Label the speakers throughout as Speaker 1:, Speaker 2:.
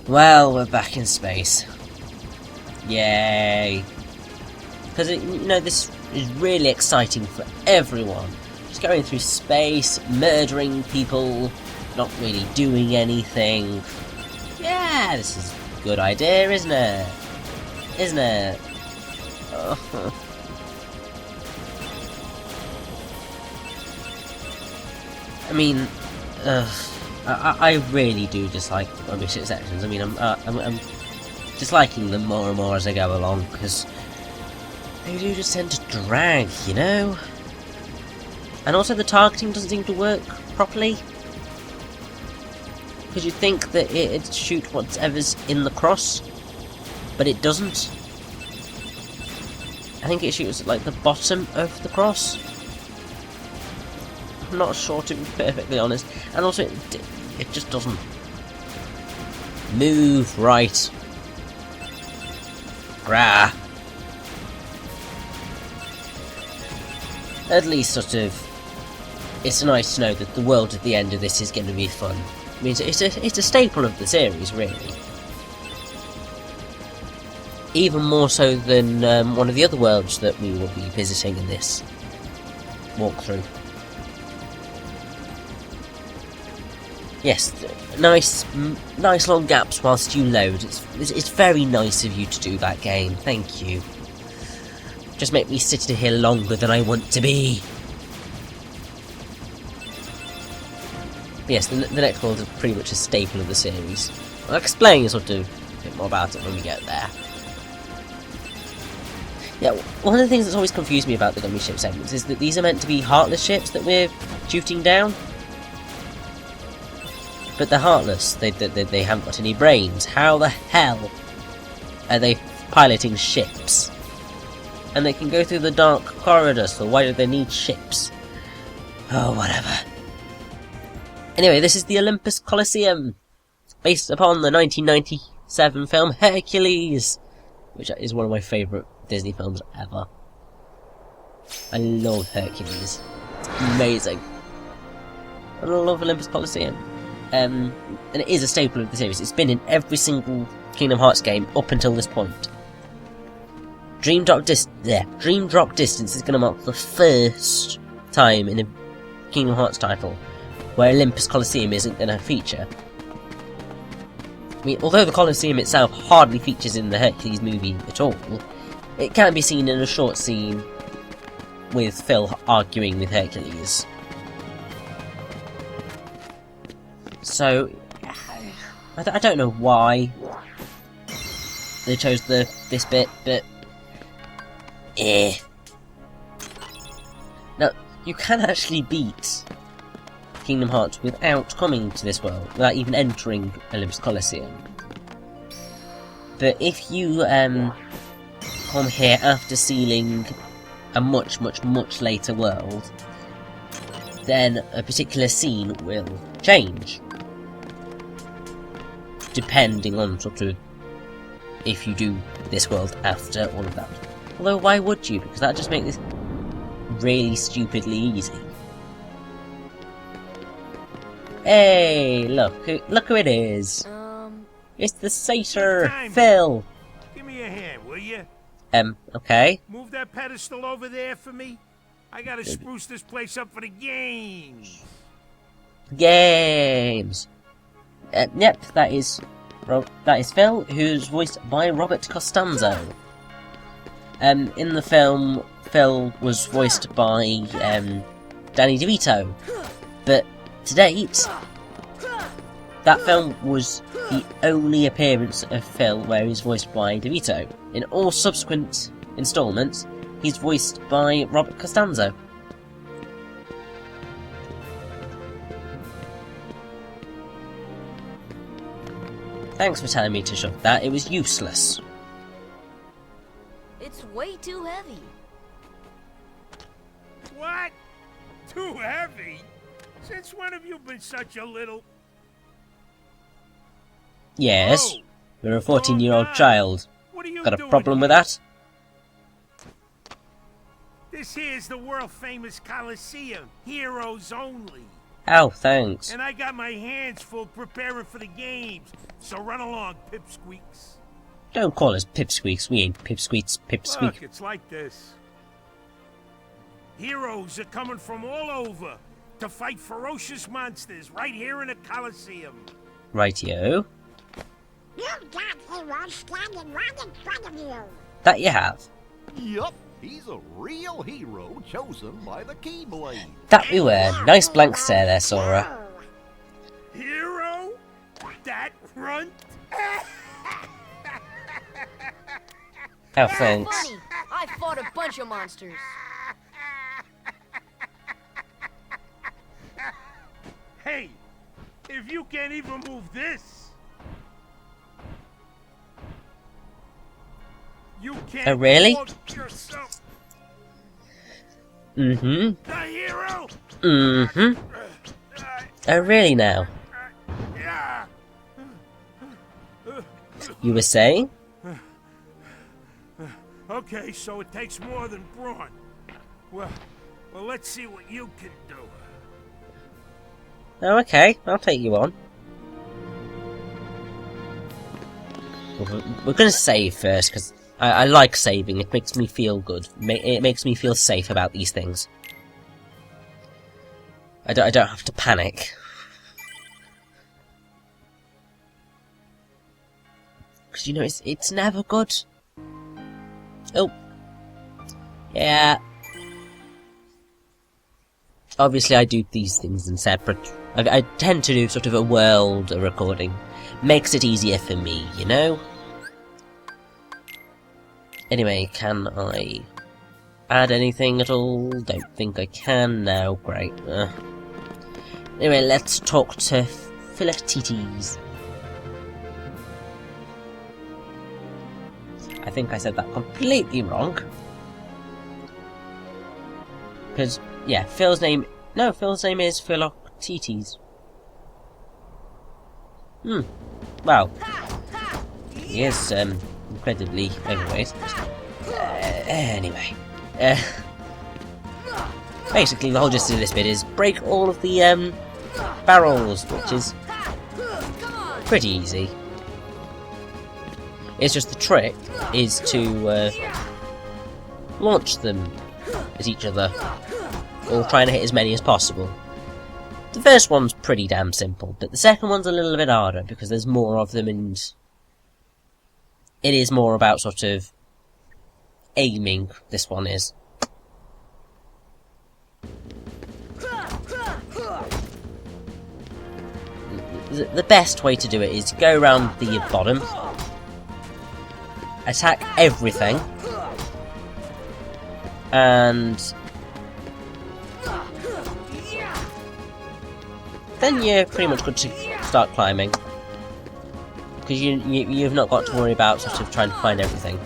Speaker 1: Well, we're back in space. Yay! Because, this is really exciting for everyone. Just going through space, murdering people, not really doing anything. Yeah, this is a good idea, isn't it? Isn't it? Oh. I mean, I really do dislike ambitious sections. I mean, I'm disliking them more and more as I go along, because they do just tend to drag, you know? And also the targeting doesn't seem to work properly. Because you'd think that it'd shoot whatever's in the cross, but it doesn't. I think it shoots at, like, the bottom of the cross. I'm not sure, to be perfectly honest. And also, it just doesn't move right. Grah. At least, sort of, it's nice to know that the world at the end of this is going to be fun. I mean, it's a staple of the series, really. Even more so than one of the other worlds that we will be visiting in this walkthrough. Yes, nice long gaps whilst you load. It's very nice of you to do that, game. Thank you. Just make me sit here longer than I want to be. But yes, the next world is pretty much a staple of the series. I'll explain sort of a bit more about it when we get there. Yeah, one of the things that's always confused me about the gummy ship segments is that these are meant to be heartless ships that we're shooting down. But they're heartless. They haven't got any brains. How the hell are they piloting ships? And they can go through the dark corridors, so why do they need ships? Oh, whatever. Anyway, this is the Olympus Coliseum, based upon the 1997 film Hercules, which is one of my favourite Disney films ever. I love Hercules. It's amazing. And I love Olympus Coliseum. And it is a staple of the series. It's been in every single Kingdom Hearts game up until this point. Dream Drop Distance is going to mark the first time in a Kingdom Hearts title where Olympus Coliseum isn't going to feature. I mean, although the Coliseum itself hardly features in the Hercules movie at all, it can be seen in a short scene with Phil arguing with Hercules. So, I don't know why they chose this bit, but Now, you can actually beat Kingdom Hearts without coming to this world, without even entering Olympus Coliseum. But if you come here after sealing a much later world, then a particular scene will change. Depending on sort of if you do this world after all of that. Although why would you? Because that just makes this really stupidly easy. Hey, look who it is. It's the satyr, Phil.
Speaker 2: Give me a hand, will you?
Speaker 1: Okay.
Speaker 2: Move that pedestal over there for me. I gotta spruce this place up for the games.
Speaker 1: Games. Yep, that is Phil, who's voiced by Robert Costanzo. In the film, Phil was voiced by Danny DeVito, but to date, that film was the only appearance of Phil where he's voiced by DeVito. In all subsequent installments, he's voiced by Robert Costanzo. Thanks for telling me to shove that, it was useless.
Speaker 3: It's way too heavy.
Speaker 2: What? Too heavy? Since when have you been such a little...
Speaker 1: Yes,
Speaker 2: Oh,
Speaker 1: you're a 14-year-old child.
Speaker 2: what are you
Speaker 1: Got a
Speaker 2: doing
Speaker 1: problem with
Speaker 2: here?
Speaker 1: that?
Speaker 2: This here's the world-famous Coliseum. Heroes only.
Speaker 1: Oh, thanks.
Speaker 2: And I got my hands full preparing for the games. So run along, pipsqueaks.
Speaker 1: Don't call us pipsqueaks. We ain't pipsqueaks, pipsqueak.
Speaker 2: Look, it's like this. Heroes are coming from all over to fight ferocious monsters right here in the Coliseum.
Speaker 1: Rightio.
Speaker 3: You've got heroes standing right in front of you.
Speaker 1: That you have.
Speaker 4: Yup, he's a real hero chosen by the Keyblade.
Speaker 1: That we were. Nice blank stare there, Sora.
Speaker 2: Hero? That runt?
Speaker 1: Oh, thanks.
Speaker 5: Funny. I fought a bunch of monsters.
Speaker 2: Hey, if you can't even move this, you can't.
Speaker 1: Oh, really?
Speaker 2: hold yourself.
Speaker 1: Mm-hmm.
Speaker 2: The hero.
Speaker 1: Mm-hmm. Oh, really now?
Speaker 2: Yeah.
Speaker 1: You were saying?
Speaker 2: Okay, so it takes more than brawn. Well, let's see what you can do.
Speaker 1: Oh, okay. I'll take you on. We're gonna save first, because I like saving. It makes me feel good. It makes me feel safe about these things. I don't have to panic. Because, you know, it's never good. Oh. Yeah. Obviously, I do these things in separate. I tend to do sort of a world recording. Makes it easier for me, you know? Anyway, can I add anything at all? Don't think I can now. Great. Anyway, let's talk to Philoctetes. I think I said that completely wrong. Because, yeah, Phil's name is Philoctetes. Well, he is, incredibly overweight. Anyway. Basically, the whole gist of this bit is break all of the, barrels, which is pretty easy. It's just the trick is to, launch them at each other, or try and hit as many as possible. The first one's pretty damn simple, but the second one's a little bit harder, because there's more of them, and it is more about sort of aiming, this one is. The best way to do it is go around the bottom, attack everything, and then you're pretty much good to start climbing. Because you've not got to worry about sort of trying to find everything.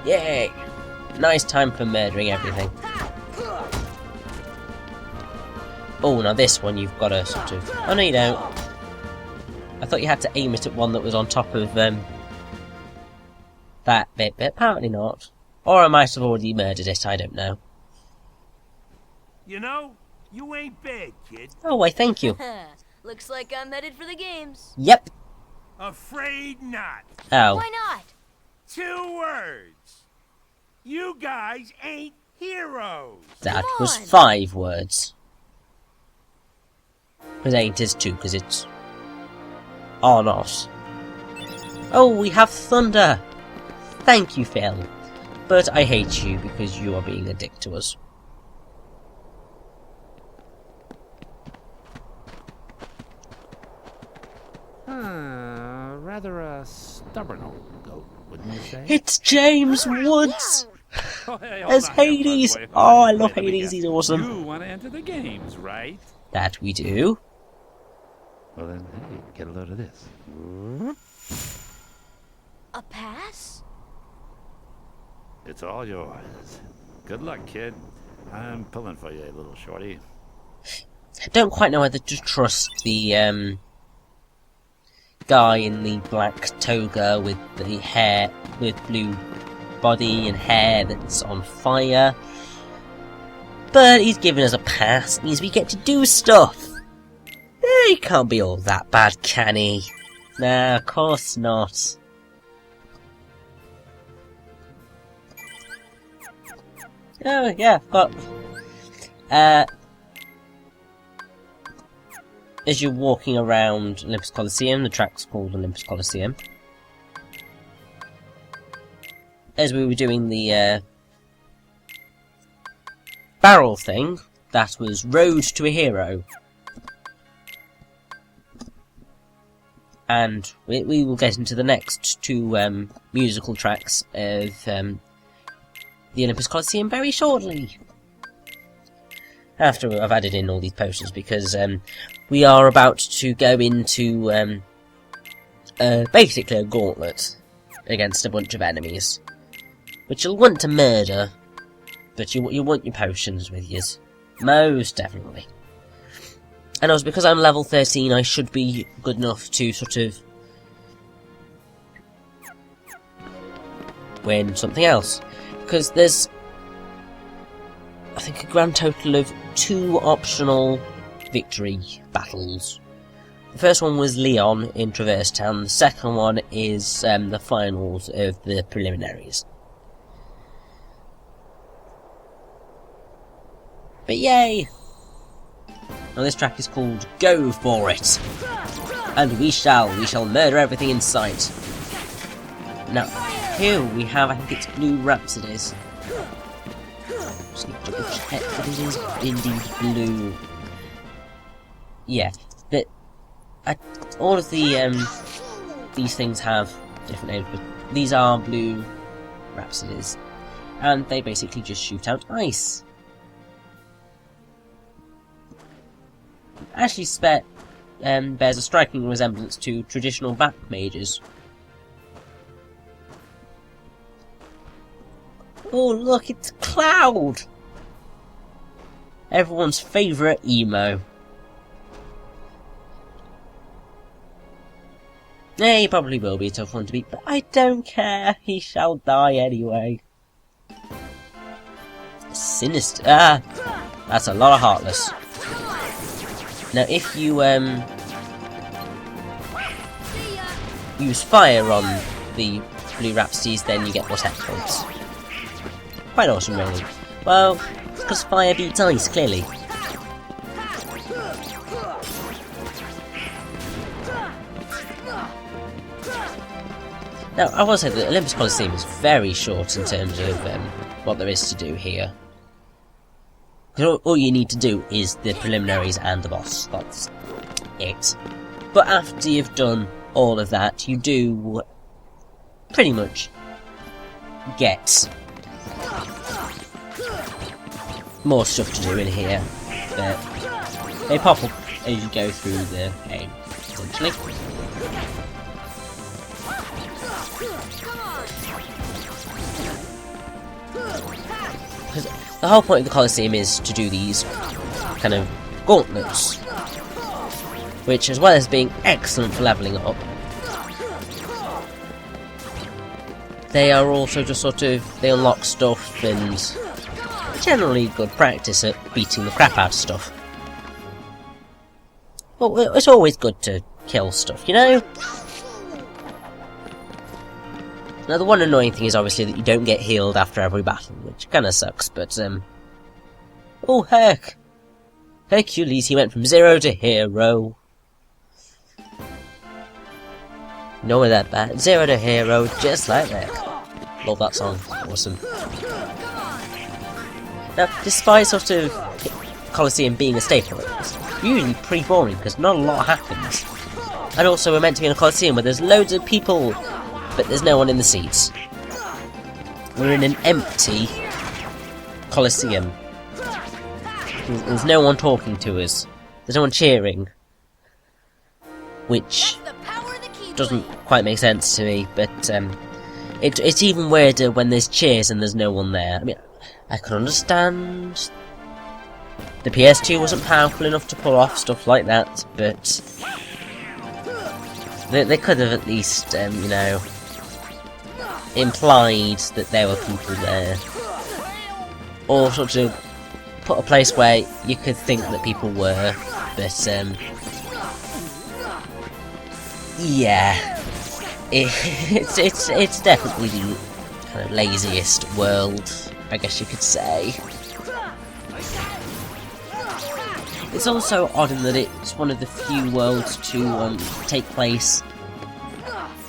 Speaker 1: Yay! Nice time for murdering everything. Oh, now this one you've got to sort of... Oh, no you don't. I thought you had to aim it at one that was on top of, that bit, but apparently not. Or I might have already murdered it, I don't know.
Speaker 2: You know, you ain't bad, kid.
Speaker 1: Oh, why, thank you.
Speaker 5: Looks like I'm headed for the games.
Speaker 1: Yep.
Speaker 2: Afraid not.
Speaker 1: Oh.
Speaker 5: Why not?
Speaker 2: 2 words. You guys ain't heroes.
Speaker 1: That
Speaker 5: Come
Speaker 1: was
Speaker 5: on.
Speaker 1: 5 words. Because ain't is 2, because it's... Or not. Oh, we have thunder! Thank you, Phil. But I hate you because you are being a dick to us.
Speaker 6: Rather a stubborn old goat, wouldn't you say?
Speaker 1: It's James Woods!
Speaker 6: Oh, hey, hold
Speaker 1: As
Speaker 6: on here,
Speaker 1: Hades!
Speaker 6: Buzzboy.
Speaker 1: Oh, I love
Speaker 6: Wait, let me
Speaker 1: Hades,
Speaker 6: guess.
Speaker 1: he's awesome.
Speaker 6: You want to enter the games, right?
Speaker 1: That we do.
Speaker 6: Well then, hey, get a load of this.
Speaker 5: A pass?
Speaker 6: It's all yours. Good luck, kid. I'm pulling for you, little shorty.
Speaker 1: I don't quite know whether to trust the, guy in the black toga with the hair, with blue body and hair that's on fire. But he's giving us a pass. It means we get to do stuff. He can't be all that bad, can he? Nah, of course not. Oh, yeah, but... as you're walking around Olympus Coliseum, the track's called Olympus Coliseum. As we were doing the, barrel thing, that was Road to a Hero. And we will get into the next two, musical tracks of, the Olympus Coliseum very shortly. After I've added in all these potions, because we are about to go into basically a gauntlet against a bunch of enemies, which you'll want to murder, but you want your potions with you, most definitely. And also because I'm level 13, I should be good enough to sort of win something else, because there's, I think, a grand total of 2 optional victory battles. The first one was Leon in Traverse Town, the second one is the finals of the preliminaries. But yay! Now this track is called Go For It! And we shall murder everything in sight. Now, here we have, I think it's Blue Rhapsodies. Just need to double check that it is indeed blue. Yeah, but all of the these things have different names, but these are Blue Rhapsodies, and they basically just shoot out ice. Actually, bears a striking resemblance to traditional back mages. Oh look, it's Cloud! Everyone's favourite emo. Yeah, he probably will be a tough one to beat, but I don't care, he shall die anyway. Sinister. Ah! That's a lot of Heartless. Now if you use fire on the Blue Rhapsodies, then you get more tech points. Quite awesome, really. Well, it's because fire beats ice, clearly. Now, I will say that Olympus Coliseum is very short in terms of what there is to do here. All you need to do is the preliminaries and the boss. That's it. But after you've done all of that, you do pretty much get more stuff to do in here, but they pop up as you go through the game, essentially. Because the whole point of the Coliseum is to do these kind of gauntlets, which, as well as being excellent for levelling up, they are also just sort of, they unlock stuff and generally good practice at beating the crap out of stuff. Well, it's always good to kill stuff, you know? Now, the one annoying thing is obviously that you don't get healed after every battle, which kinda sucks, but, oh heck! Hercules, he went from 0 to hero. No way that bad. 0 to hero, just like that. Love that song. Awesome. Now, despite sort of Coliseum being a staple, it's usually pretty boring because not a lot happens. And also, we're meant to be in a Coliseum where there's loads of people, but there's no one in the seats. We're in an empty Coliseum. There's no one talking to us. There's no one cheering. Which doesn't quite make sense to me, but it's even weirder when there's cheers and there's no one there. I mean, I can understand the PS2 wasn't powerful enough to pull off stuff like that, but they could have at least, you know, implied that there were people there, or sort of put a place where you could think that people were, but yeah, it's definitely the kind of laziest world, I guess you could say. It's also odd in that it's one of the few worlds to take place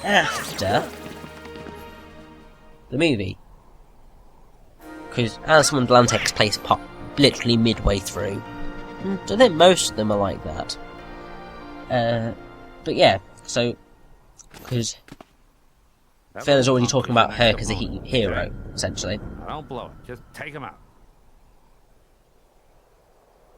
Speaker 1: after the movie, because Alice in Wonderland takes place literally midway through. I think most of them are like that. But yeah, so because Phil's already talking about her as a hero, essentially.
Speaker 6: Don't blow it. Just take him out.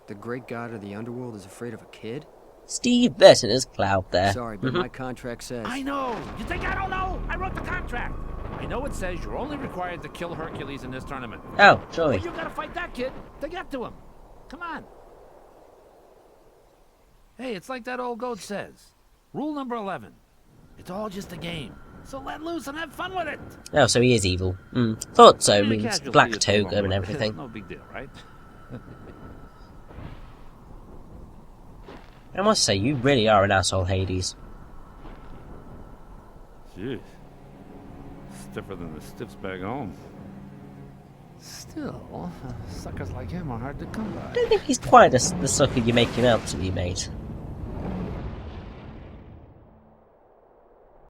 Speaker 7: The great god of the underworld is afraid of a kid?
Speaker 1: Steve Burton as Cloud there.
Speaker 7: Sorry, but my contract says...
Speaker 6: I know! You think I don't know? I wrote the contract! I know it says you're only required to kill Hercules in this tournament.
Speaker 1: Oh, joy.
Speaker 6: But you gotta fight that kid to get to him. Come on. Hey, it's like that old goat says. Rule number 11. It's all just a game. So let loose and have fun with it.
Speaker 1: Oh, so he is evil. Thought so.
Speaker 6: Really
Speaker 1: Means
Speaker 6: casual
Speaker 1: black
Speaker 6: to
Speaker 1: toga
Speaker 6: you,
Speaker 1: and everything.
Speaker 6: No big deal, right?
Speaker 1: I must say, you really are an asshole, Hades.
Speaker 6: Jeez. Stiffer than the stiffs back home. Still, suckers like him are hard to come by.
Speaker 1: I don't think he's quite the sucker you make him out to be, mate.